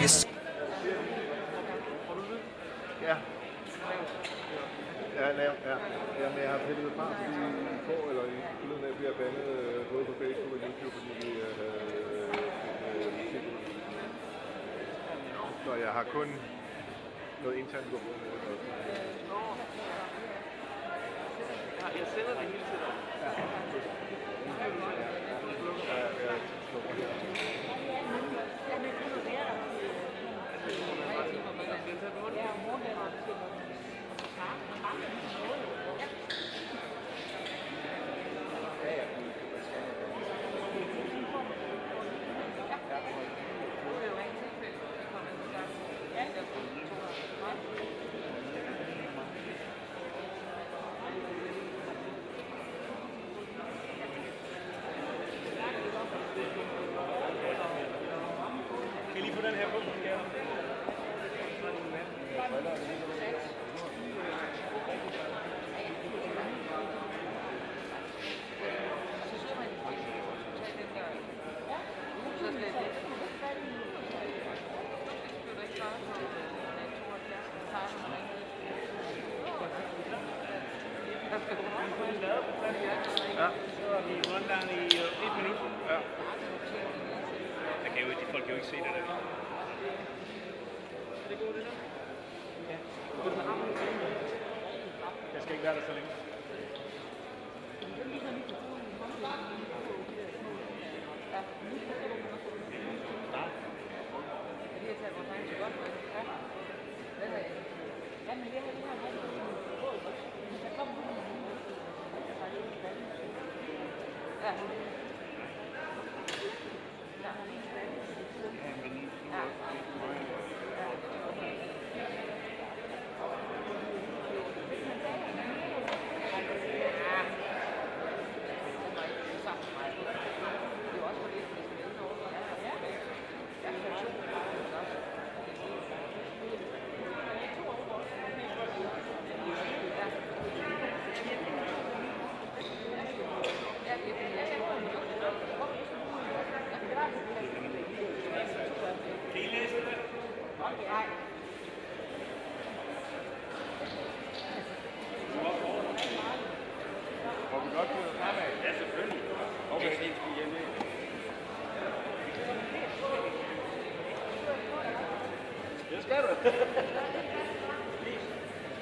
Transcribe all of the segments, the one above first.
Yes. Ja. Jamen, jeg har pillet et par, fordi i går eller i forleden af bliver bandet både på Facebook og YouTube, fordi vi så jeg har kun noget internt gå på med. Jeg sender det hele tiden. Ja. Jeg slukker her. Kan I lige få den her på? Ja. Så er vi rundown i 1 minut. Ja. Folk kan jo ikke se det der. Er det godt det der? Ja. Jeg skal ikke være der så længe. Må vi godt køre fremad? Ja, selvfølgelig. Okay. Det skal du. Please,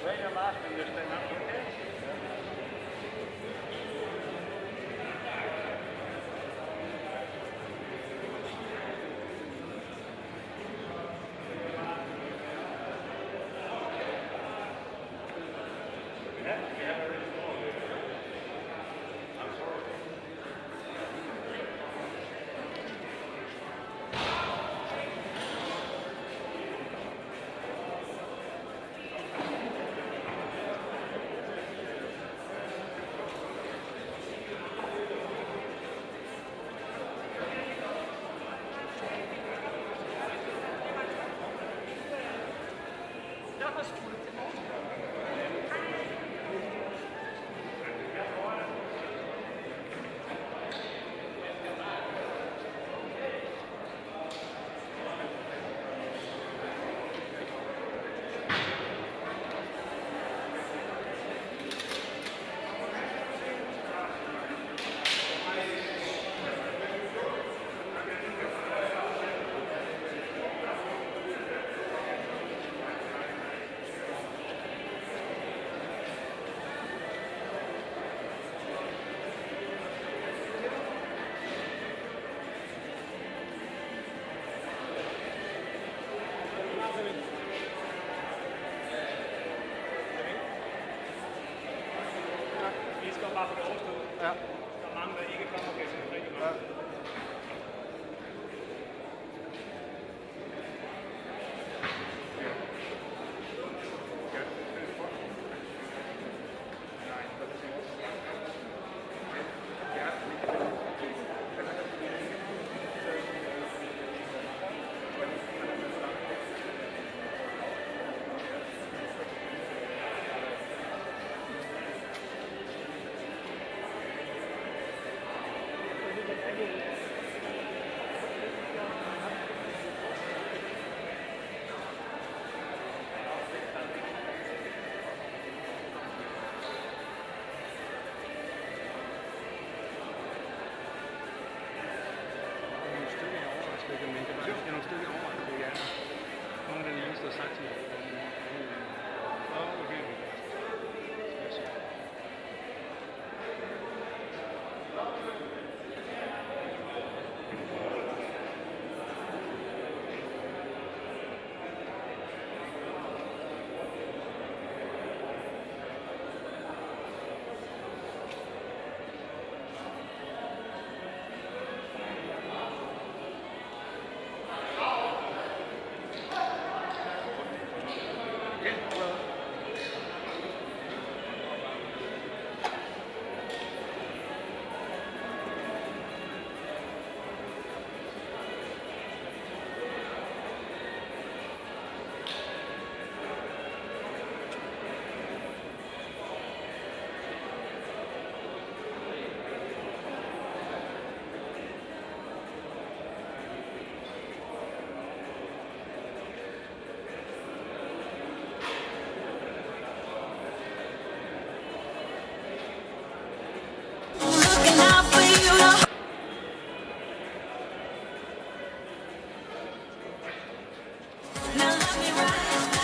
wear your mask when you stand up, okay? Bare for det overstået. Ja. Der er mange, der ikke kommer og kan se rigtig godt. Ja. Thank you.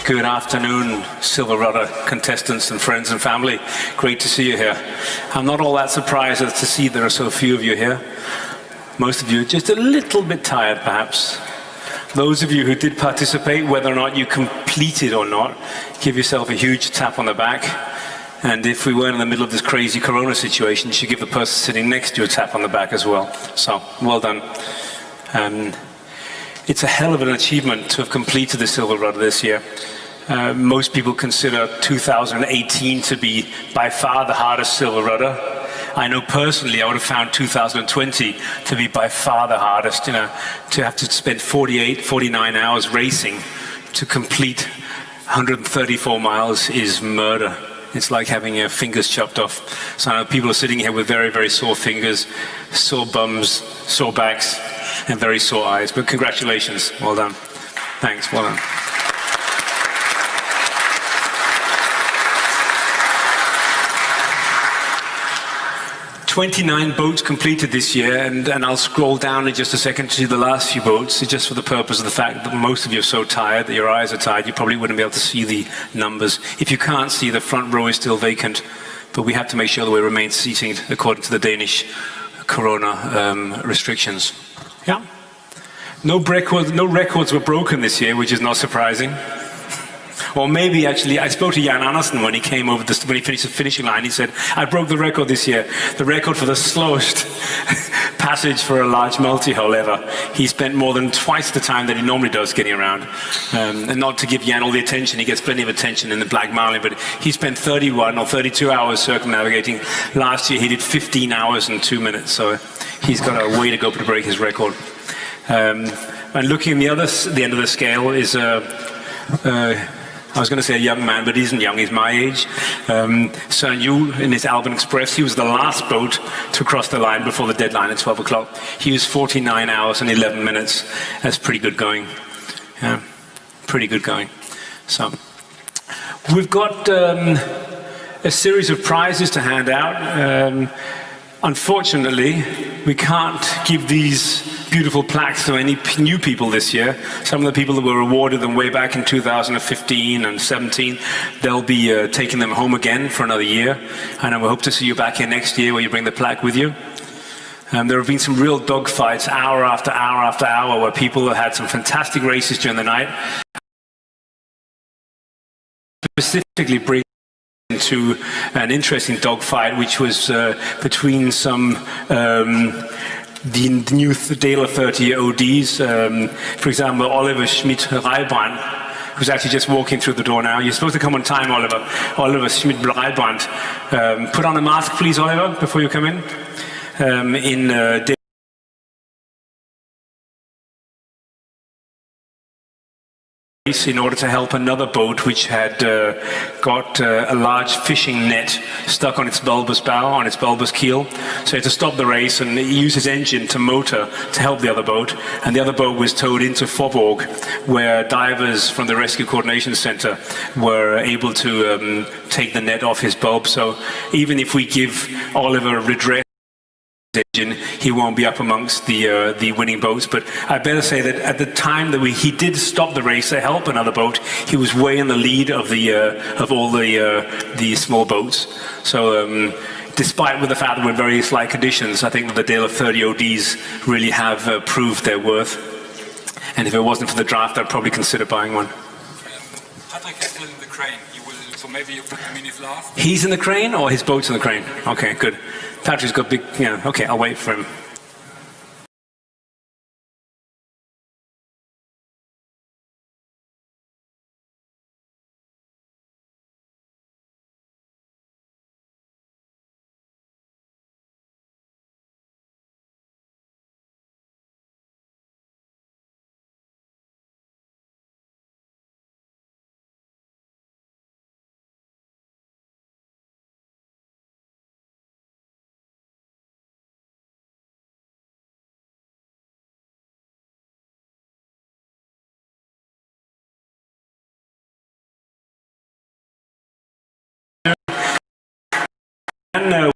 Good afternoon, Silver Rudder contestants and friends and family. Great to see you here. I'm not all that surprised to see there are so few of you here. Most of you are just a little bit tired, perhaps. Those of you who did participate, whether or not you completed or not, give yourself a huge tap on the back. And if we weren't in the middle of this crazy corona situation, you should give the person sitting next to you a tap on the back as well. So, well done. It's a hell of an achievement to have completed the Silver Rudder this year. Most people consider 2018 to be by far the hardest Silver Rudder. I know personally I would have found 2020 to be by far the hardest. To have to spend 49 hours racing to complete 134 miles is murder. It's like having your fingers chopped off. So I know people are sitting here with very, very sore fingers, sore bums, sore backs, and very sore eyes. But congratulations, well done. Thanks, well done. 29 boats completed this year, and I'll scroll down in just a second to see the last few boats, just for the purpose of the fact that most of you are so tired that your eyes are tired, you probably wouldn't be able to see the numbers. If you can't see, the front row is still vacant, but we have to make sure that we remain seated according to the Danish corona restrictions. Yeah. No records were broken this year, which is not surprising. Or maybe actually, I spoke to Jan Andersen when he came over, when he finished the finishing line. He said, I broke the record this year, the record for the slowest passage for a large multi-hull ever. He spent more than twice the time that he normally does getting around. And not to give Jan all the attention, he gets plenty of attention in the Black Marlin, but he spent 31 or 32 hours circumnavigating. Last year he did 15 hours and 2 minutes, so he's got a way to go to break his record. And looking at the end of the scale is I was going to say a young man, but he isn't young, he's my age. Søren Juhl in his Alban Express, he was the last boat to cross the line before the deadline at 12 o'clock. He was 49 hours and 11 minutes. That's pretty good going. Yeah, pretty good going. So, we've got a series of prizes to hand out. Unfortunately, we can't give these beautiful plaques to any new people this year. Some of the people that were awarded them way back in 2015 and 17, they'll be taking them home again for another year. And we hope to see you back here next year where you bring the plaque with you. There have been some real dogfights hour after hour after hour where people have had some fantastic races during the night. Specifically bring to an interesting dogfight which was between some the new Dale 30 ODs, for example, Oliver Schmidt-Reibrand, who's actually just walking through the door now. You're supposed to come on time, Oliver. Oliver Schmidt-Reibrand. Put on a mask, please, Oliver, before you come in. In order to help another boat which had got a large fishing net stuck on its bulbous bow, on its bulbous keel. So he had to stop the race and use his engine to motor to help the other boat. And the other boat was towed into Forborg, where divers from the Rescue Coordination Center were able to take the net off his bulb. So even if we give Oliver redress, he won't be up amongst the winning boats. But I better say that at the time that he did stop the race to help another boat, he was way in the lead of all the small boats. So despite with the fact that we're in very slight conditions, I think that the Dale 30 ODs really have proved their worth. And if it wasn't for the draft, I'd probably consider buying one. Patrick is still in the crane. So maybe you put him in his last. He's in the crane, or his boat's in the crane? Okay, good. Patrick's got big, okay, I'll wait for him. And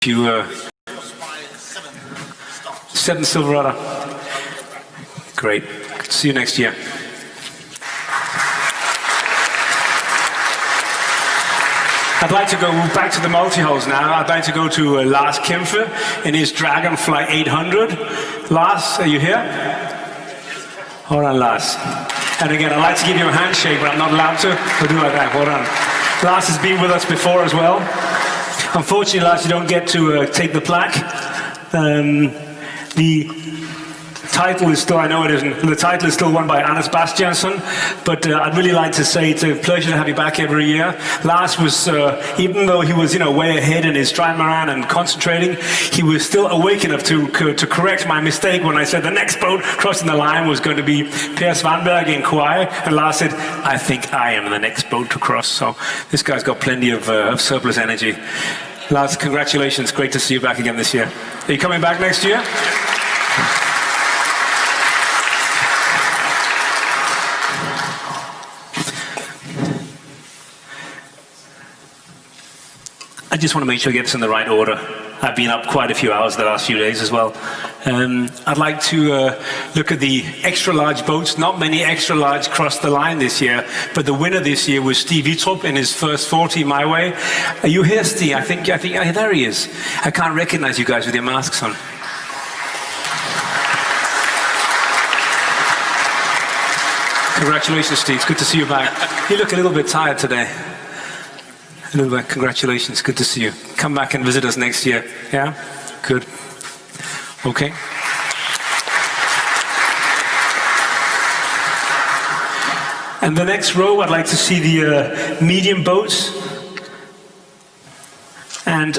you 7 silver rudder. Great. See you next year. I'd like to go back to the multi-hulls now. I'd like to go to Lars Kempfe in his Dragonfly 800. Lars, are you here? Hold on, Lars. And again, I'd like to give you a handshake, but I'm not allowed to. We'll do like that. Hold on. Lars has been with us before as well. Unfortunately, Lars, you don't get to take the plaque. The title is still, I know it isn't, the title is still won by Anders Bastiansen, but I'd really like to say it's a pleasure to have you back every year. Lars was, even though he was, way ahead in his trimaran and concentrating, he was still awake enough to correct my mistake when I said the next boat crossing the line was going to be Per Svanberg in Kauai, and Lars said, I think I am the next boat to cross. So this guy's got plenty of surplus energy. Lars, congratulations. Great to see you back again this year. Are you coming back next year? I just want to make sure I get this in the right order. I've been up quite a few hours the last few days as well. I'd like to look at the extra large boats. Not many extra large crossed the line this year, but the winner this year was Steve Ittrup in his first 40 my way. Are you here, Steve? I think there he is. I can't recognize you guys with your masks on. Congratulations, Steve. It's good to see you back. You look a little bit tired today. A little bit. Congratulations. Good to see you. Come back and visit us next year. Yeah? Good. Okay. And the next row, I'd like to see the medium boats. And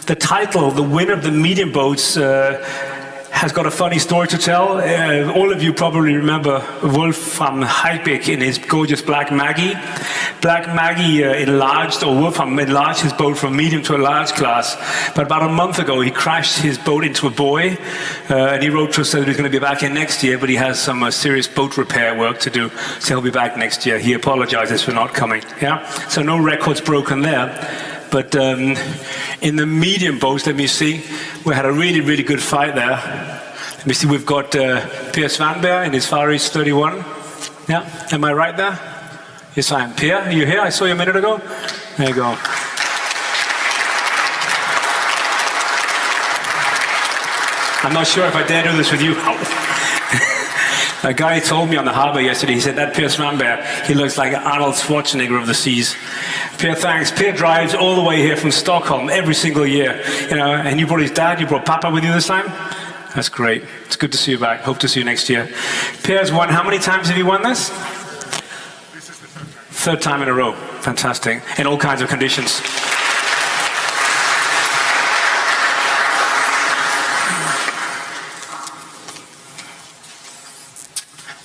the title, the winner of the medium boats, has got a funny story to tell. All of you probably remember Wolfram Heibeck in his gorgeous Black Maggie. Black Maggie Wolfram enlarged his boat from medium to a large class. But about a month ago, he crashed his boat into a buoy. And he wrote to us that he's going to be back in next year, but he has some serious boat repair work to do. So he'll be back next year. He apologizes for not coming. Yeah? So no records broken there. But in the medium boats, let me see, we had a really, really good fight there. Let me see, we've got Per Svanberg in his Far East 31. Yeah, am I right there? Yes, I am. Per, are you here? I saw you a minute ago. There you go. I'm not sure if I dare do this with you. A guy told me on the harbor yesterday, he said, that Per Svanberg, he looks like Arnold Schwarzenegger of the seas. Per, thanks. Per drives all the way here from Stockholm every single year. And you brought his dad, you brought Papa with you this time? That's great. It's good to see you back. Hope to see you next year. Per's won, how many times have you won this? This is the third time. Third time in a row. Fantastic. In all kinds of conditions.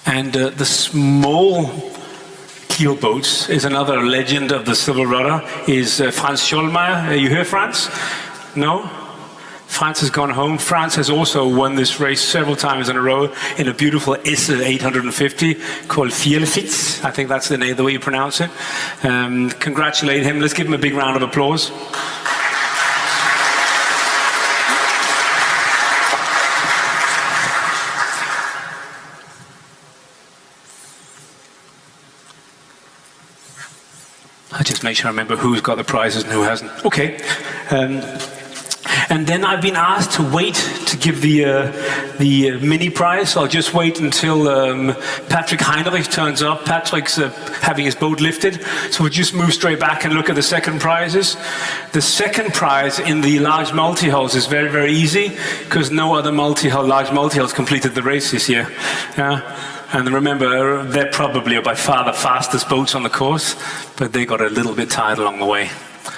And the small keel boats is another legend of the silver rudder, is Franz Schollmeier. Are you here, Franz? No? France has gone home. France has also won this race several times in a row in a beautiful Isse 850 called Fjellfits. I think that's the name, the way you pronounce it. Congratulate him. Let's give him a big round of applause. I'll just make sure I remember who's got the prizes and who hasn't. Okay. And then I've been asked to wait to give the mini prize. So I'll just wait until Patrick Heinrich turns up. Patrick's having his boat lifted. So we'll just move straight back and look at the second prizes. The second prize in the large multi-hulls is very, very easy because no other large multi-hulls completed the race this year. And remember, they're probably by far the fastest boats on the course, but they got a little bit tired along the way.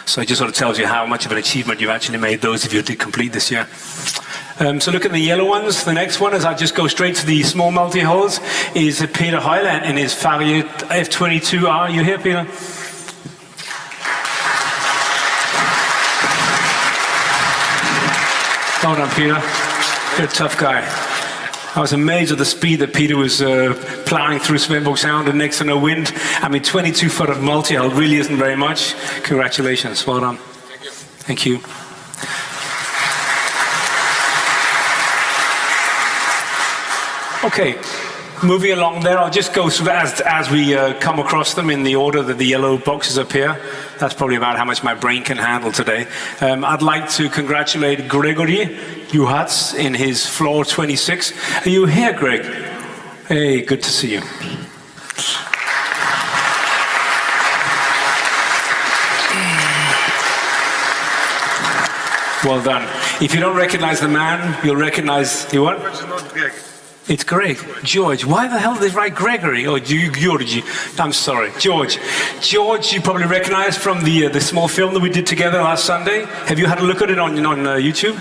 So it just sort of tells you how much of an achievement you've actually made, those of you who did complete this year. So look at the yellow ones. The next one, as I just go straight to the small multi-hulls, is Peter Højland in his Farrier F22R. You here, Peter? Hold on, Peter. You're a tough guy. I was amazed at the speed that Peter was plowing through Svendborg Sound and next to no wind. I mean, 22 foot of multi-hull really isn't very much. Congratulations. Well done. Thank you. Thank you. Okay, moving along there, I'll just go through as we come across them in the order that the yellow boxes appear. That's probably about how much my brain can handle today. I'd like to congratulate Gregory Juhatz in his floor 26. Are you here, Greg? Hey, good to see you. Well done. If you don't recognize the man, you'll recognize the what? It's not Greg. It's Greg. George. Why the hell did they write Gregory? Oh, George. I'm sorry. George. George, you probably recognize from the small film that we did together last Sunday. Have you had a look at it on YouTube?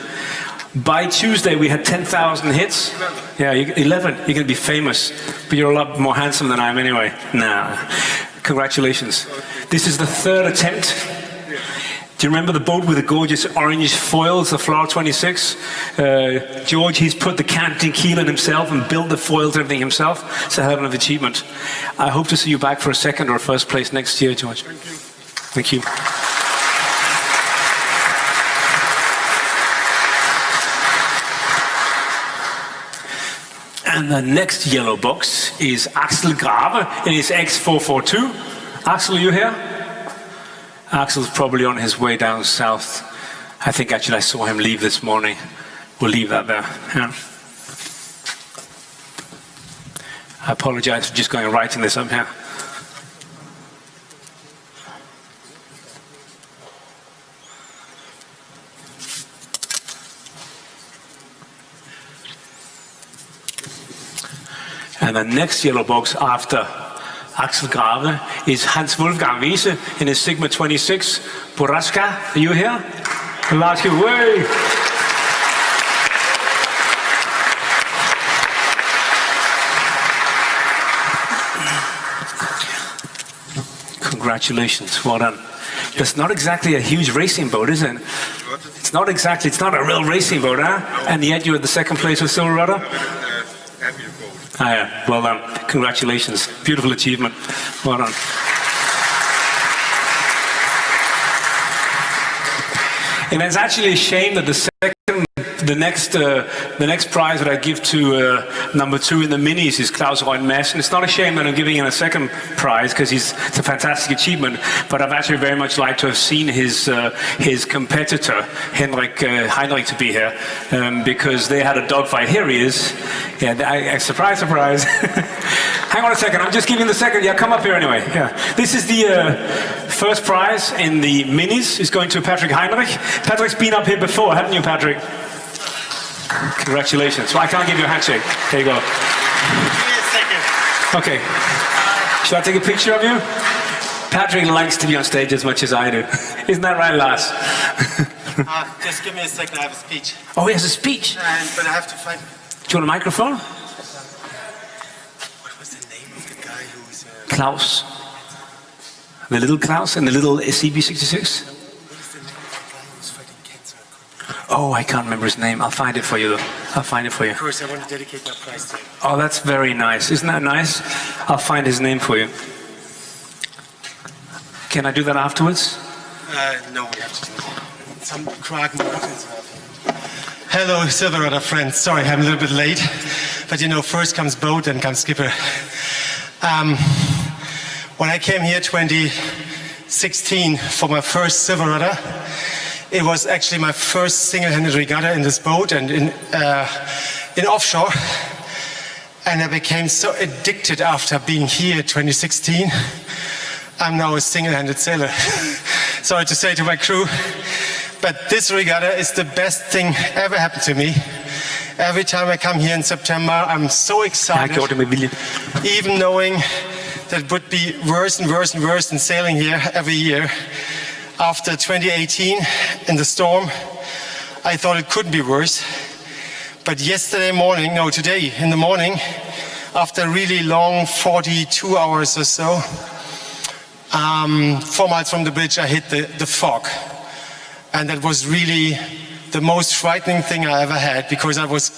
By Tuesday, we had 10,000 hits. 11. Yeah, 11. You're going to be famous. But you're a lot more handsome than I am anyway. Nah. Congratulations. This is the third attempt. Do you remember the boat with the gorgeous orange foils, the Flower 26? George, he's put the canting keel in himself and built the foils and everything himself. It's a hell of an achievement. I hope to see you back for a second or a first place next year, George. Thank you. Thank you. And the next yellow box is Axel Grave in his X442. Axel, are you here? Axel's probably on his way down south. I think actually I saw him leave this morning. We'll leave that there. Yeah. I apologize for just going and writing this up here. And the next yellow box after Axel Grave is Hans Wolfgang Wiese in his Sigma 26. Boraska, are you here? I'll ask you, way. Congratulations, well done. That's not exactly a huge racing boat, is it? It's not a real racing boat, huh? And yet you're at the second place with Silver Rudder? Ah, yeah. Well done. Congratulations. Beautiful achievement. Well done. And it's actually a shame that the next prize that I give to number 2 in the minis is Klaus Reun-Madsen. It's not a shame that I'm giving him a second prize because it's a fantastic achievement, but I've actually very much liked to have seen his competitor, Heinrich, to be here because they had a dogfight. Here he is. Yeah, surprise, surprise. Hang on a second, I'm just giving the second. Yeah, come up here anyway. Yeah. This is the first prize in the minis. It's going to Patrick Heinrich. Patrick's been up here before, haven't you, Patrick? Congratulations. Well, I can't give you a handshake. There you go. Give me a second. Okay. Should I take a picture of you? Patrick likes to be on stage as much as I do. Isn't that right, Lars? Just give me a second, I have a speech. Oh, he has a speech? But I have to find... Do you want a microphone? What was the name of the guy who's... Klaus. The little Klaus and the little CB66? Oh, I can't remember his name. I'll find it for you, though. I'll find it for you. Of course, I want to dedicate my prize to him. Oh, that's very nice. Isn't that nice? I'll find his name for you. Can I do that afterwards? No, we have to do it. Some Kraken Martins. Hello, Silver Rudder friends. Sorry, I'm a little bit late. But you know, first comes boat, then comes skipper. When I came here 2016 for my first Silver Rudder, it was actually my first single-handed regatta in this boat and in offshore. And I became so addicted after being here in 2016. I'm now a single-handed sailor. Sorry to say to my crew, but this regatta is the best thing ever happened to me. Every time I come here in September, I'm so excited. Even knowing that it would be worse and worse and worse than sailing here every year. After 2018 in the storm, I thought it couldn't be worse. But today in the morning, after a really long 42 hours or so, 4 miles from the bridge, I hit the fog. And that was really the most frightening thing I ever had because I was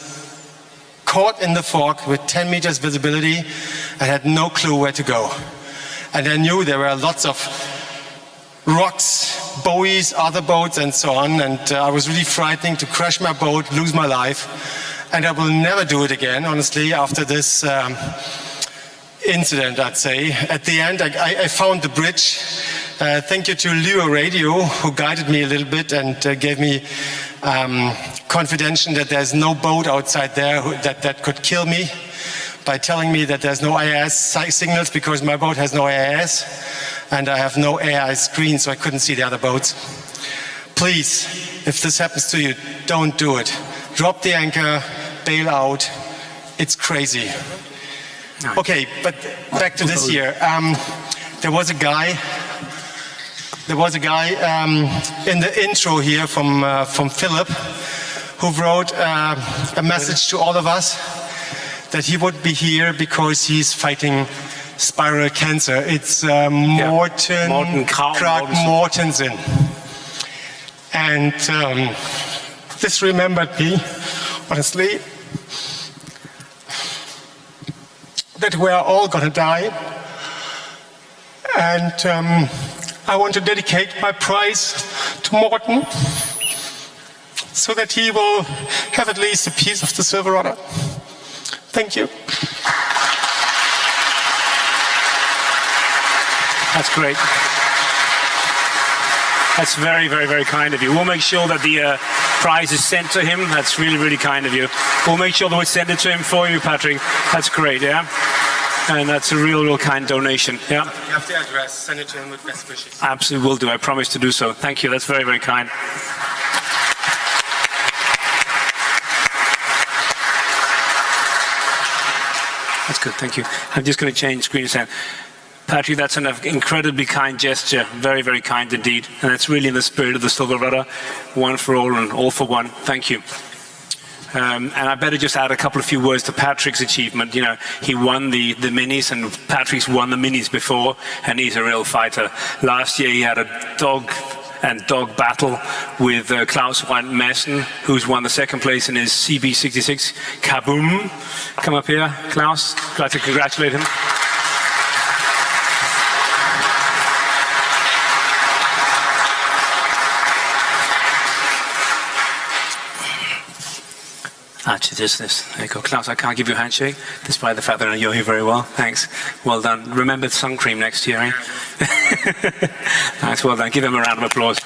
caught in the fog with 10 meters visibility and had no clue where to go. And I knew there were lots of rocks, buoys, other boats and so on, and I was really frightening to crash my boat, lose my life, and I will never do it again, honestly, after this incident, I'd say. At the end, I found the bridge. Thank you to Lua Radio, who guided me a little bit and gave me confidence that there's no boat outside there that could kill me by telling me that there's no AIS signals because my boat has no AIS and I have no AIS screen, so I couldn't see the other boats. Please, if this happens to you, don't do it. Drop the anchor, bail out. It's crazy. Okay, but back to this year. There was a guy in the intro here from Philip who wrote a message to all of us that he would be here because he's fighting spiral cancer. It's Morten Krag Mortensen. And this remembered me, honestly, that we are all gonna die. And I want to dedicate my prize to Morten so that he will have at least a piece of the silver rudder. Thank you. That's great. That's very, very, very kind of you. We'll make sure that the prize is sent to him. That's really, really kind of you. We'll make sure that we send it to him for you, Patrick. That's great, yeah? And that's a real, real kind donation, yeah? You have the address. Send it to him with best wishes. Absolutely will do. I promise to do so. Thank you. That's very, very kind. That's good. Thank you. I'm just going to change screens now. Patrick, that's an incredibly kind gesture. Very, very kind indeed. And it's really in the spirit of the Silver Rudder. One for all and all for one. Thank you. And I better just add a couple of few words to Patrick's achievement. You know, he won the minis, and Patrick's won the minis before, and he's a real fighter. Last year he had a dog battle with Klaus Brandt-Madsen, who's won the second place in his CB66 Kaboom. Come up here, Klaus. Glad to congratulate him. Actually, just this. There you go. Klaus, I can't give you a handshake, despite the fact that I know you very well. Thanks. Well done. Remember sun cream next year, eh? Nice, well done. Give him a round of applause.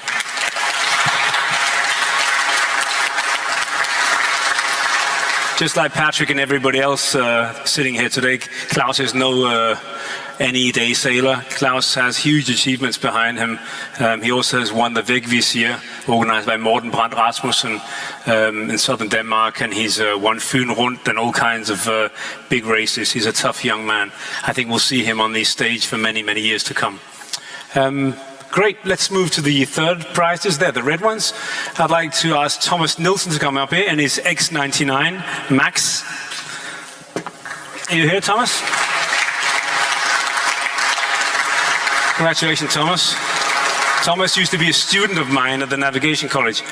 Just like Patrick and everybody else sitting here today, Klaus is no any day sailor. Klaus has huge achievements behind him. He also has won the Vægvisir, organized by Morten Brandt Rasmussen in southern Denmark, and he's won Fyn Rundt and all kinds of big races. He's a tough young man. I think we'll see him on the stage for many, many years to come. Great, let's move to the third prizes there, the red ones. I'd like to ask Thomas Nielsen to come up here in his X99 Max. Are you here, Thomas? Congratulations, Thomas. Thomas used to be a student of mine at the Navigation College.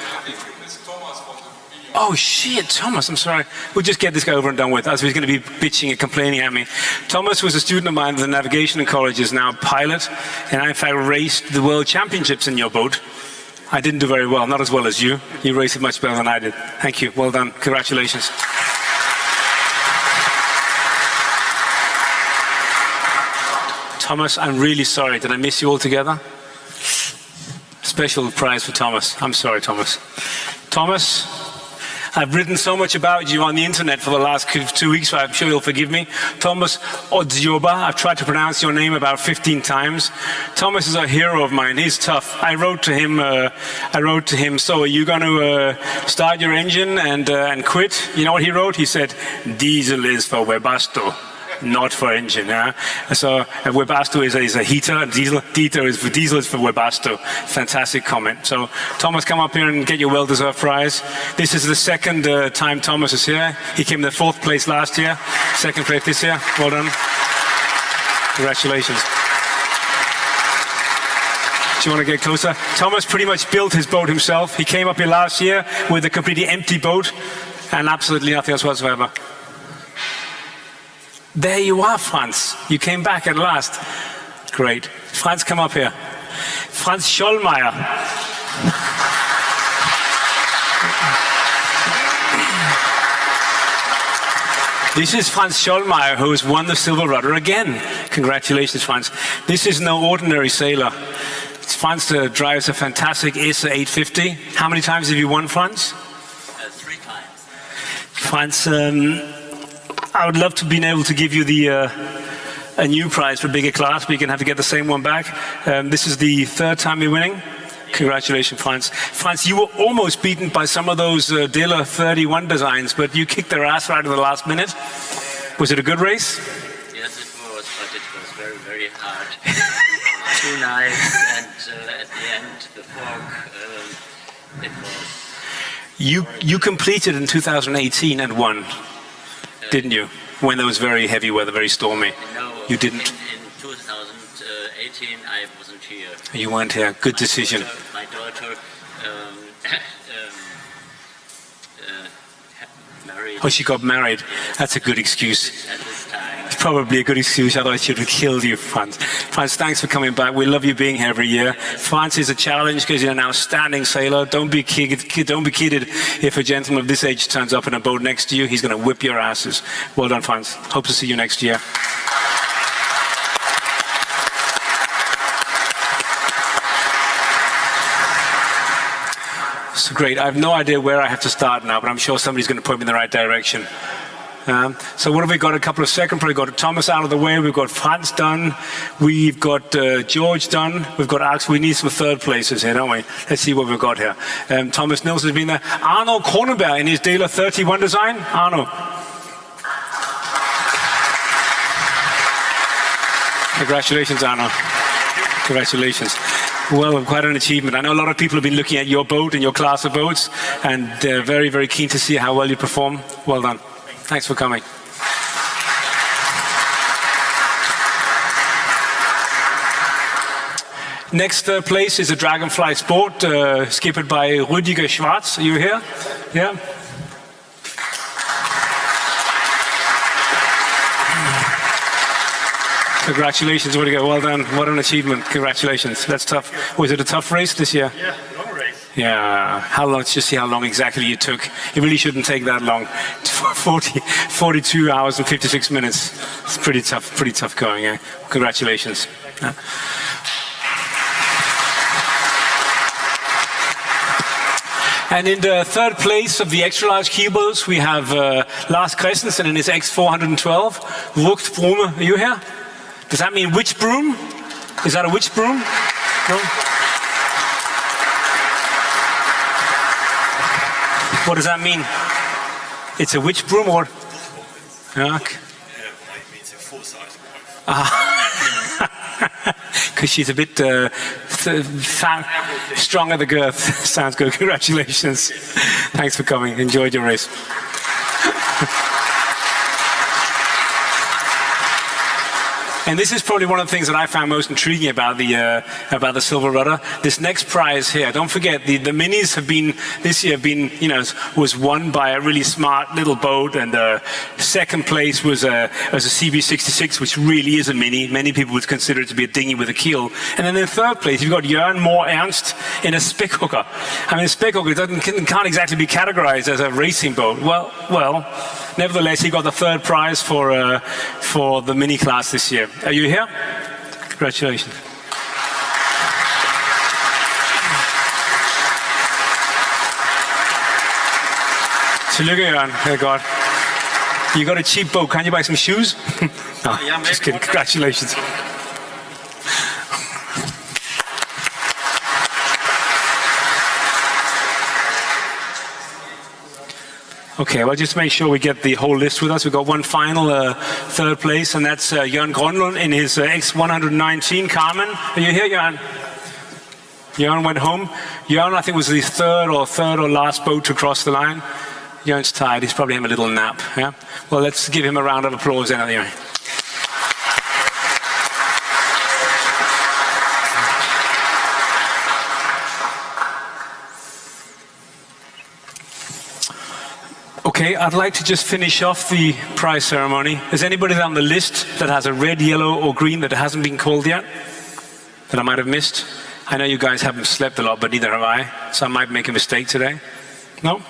Oh shit, Thomas, I'm sorry. We'll just get this guy over and done with. As he's going to be bitching and complaining at me. Thomas was a student of mine at the Navigation College, is now a pilot, and I in fact raced the World Championships in your boat. I didn't do very well, not as well as you. You raced it much better than I did. Thank you, well done, congratulations. Thomas, I'm really sorry. Did I miss you altogether? Special prize for Thomas. I'm sorry, Thomas. Thomas, I've written so much about you on the internet for the last 2 weeks, so I'm sure you'll forgive me. Thomas Odzioba, I've tried to pronounce your name about 15 times. Thomas is a hero of mine. He's tough. I wrote to him, so are you going to start your engine and quit? You know what he wrote? He said, diesel is for Webasto, not for engine. Yeah? So Webasto is a heater, and diesel is for Webasto. Fantastic comment. So Thomas, come up here and get your well-deserved prize. This is the second time Thomas is here. He came in 4th place last year, 2nd place this year. Well done. Congratulations. Do you want to get closer? Thomas pretty much built his boat himself. He came up here last year with a completely empty boat and absolutely nothing else whatsoever. There you are, Franz. You came back at last. Great. Franz, come up here. Franz Schollmeier. This is Franz Schollmeier, who has won the silver rudder again. Congratulations, Franz. This is no ordinary sailor. Franz drives a fantastic ESA 850. How many times have you won, Franz? 3 times. Franz, I would love to be able to give you a new prize for bigger class, but you're going to have to get the same one back. This is the 3rd time you're winning. Congratulations, Franz. Franz, you were almost beaten by some of those Diller 31 designs, but you kicked their ass right at the last minute. Was it a good race? Yes, it was, but it was very, very hard. 2 knives, and at the end, the fork, it was... You completed in 2018 and won, didn't you? When there was very heavy weather, very stormy. No, you didn't. In 2018, I wasn't here. You weren't here. Good decision. My daughter married. Oh, she got married. That's a good excuse. At this time. It's probably a good excuse. Otherwise, she would have killed you, Franz. Franz, thanks for coming back. We love you being here every year. Franz is a challenge because you're an outstanding sailor. Don't be kidded if a gentleman of this age turns up in a boat next to you. He's going to whip your asses. Well done, Franz. Hope to see you next year. So great. I have no idea where I have to start now, but I'm sure somebody's going to point me in the right direction. So what have we got? A couple of seconds. We've got Thomas out of the way. We've got Franz done. We've got George done. We've got Alex. We need some 3rd places here, don't we? Let's see what we've got here. Thomas Nilsson has been there. Arno Kronenberg in his Diller 31 design. Arno. Congratulations, Arno. Congratulations. Well, quite an achievement. I know a lot of people have been looking at your boat and your class of boats, and they're very, very keen to see how well you perform. Well done. Thanks for coming. Next place is a Dragonfly Sport, skippered by Rüdiger Schwarz. Are you here? Yeah. Congratulations, Rüdiger. Well done. What an achievement. Congratulations. That's tough. Was it a tough race this year? Yeah, long race. Yeah. How long? Let's just see how long exactly you took. It really shouldn't take that long. 42 hours and 56 minutes. It's pretty tough going. Yeah. Congratulations. Yeah. And in the 3rd place of the extra large keelboats, we have Lars Christensen in his X412. Ruchtbrumme. Are you here? Does that mean witch broom? Is that a witch broom? No? What does that mean? It's a witch broom or? Yeah, okay. It means a full-size Because she's a bit strong at the girth. Sounds good. Congratulations. Thanks for coming. Enjoyed your race. And this is probably one of the things that I found most intriguing about the silver rudder. This next prize here, don't forget the minis have been this year was won by a really smart little boat, and 2nd place was a CB66, which really is a mini. Many people would consider it to be a dinghy with a keel. And then in 3rd place, you've got Jørgen Mohr Ernst in a speckhooker. I mean, a speckhooker can't exactly be categorized as a racing boat. Well. Nevertheless, he got the 3rd prize for the mini class this year. Are you here? Congratulations. Tillykke, Jørgen. Oh God. You got a cheap boat. Can you buy some shoes? No, just kidding. Congratulations. Okay, well, just make sure we get the whole list with us. We've got one final 3rd place, and that's Jørgen Grønlund in his X119 Carmen. Are you here, Jørgen? Jørgen went home. Jørgen, I think, was the third or last boat to cross the line. Jørgen's tired. He's probably having a little nap. Yeah. Well, let's give him a round of applause then, anyway. Okay, I'd like to just finish off the prize ceremony. Is anybody on the list that has a red, yellow, or green that hasn't been called yet? That I might have missed? I know you guys haven't slept a lot, but neither have I, so I might make a mistake today. No?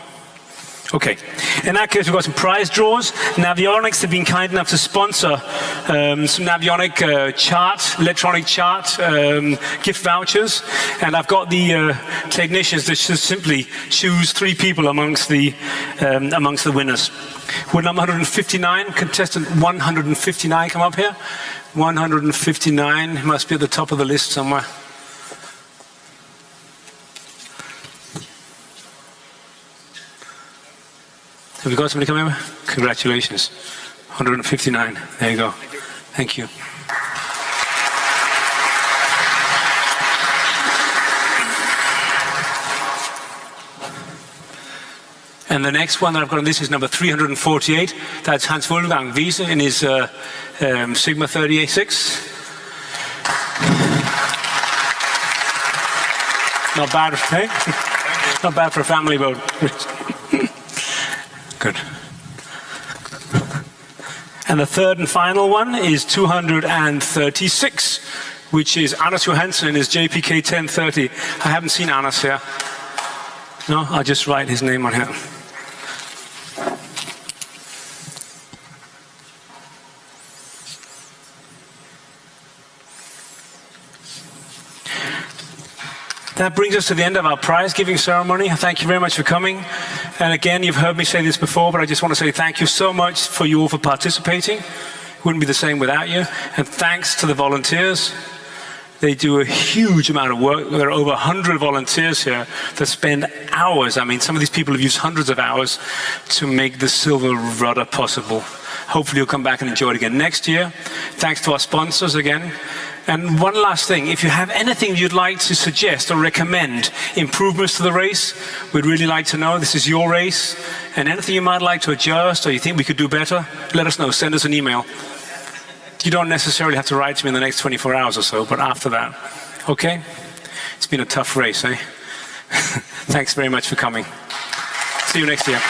Okay, in that case, we've got some prize draws. Navionics have been kind enough to sponsor some Navionic electronic chart gift vouchers. And I've got the technicians that should simply choose 3 people amongst the winners. Would number 159, contestant 159 come up here? 159 must be at the top of the list somewhere. Have you got somebody coming over? Congratulations. 159. There you go. Thank you. And the next one that I've got on this is number 348. That's Hans Wolfgang Wiese in his Sigma 38.6. Not bad, hey? Not bad for a family boat. Good. And the third and final one is 236, which is Anders Johansson in his JPK 1030. I haven't seen Anders here. No, I'll just write his name on here. That brings us to the end of our prize giving ceremony. Thank you very much for coming. And again, you've heard me say this before, but I just want to say thank you so much for you all for participating. It wouldn't be the same without you. And thanks to the volunteers. They do a huge amount of work. There are over 100 volunteers here that spend hours. I mean, some of these people have used hundreds of hours to make the silver rudder possible. Hopefully you'll come back and enjoy it again next year. Thanks to our sponsors again. And one last thing, if you have anything you'd like to suggest or recommend improvements to the race, we'd really like to know. This is your race. And anything you might like to adjust or you think we could do better, let us know. Send us an email. You don't necessarily have to write to me in the next 24 hours or so, but after that. Okay? It's been a tough race, eh? Thanks very much for coming. See you next year.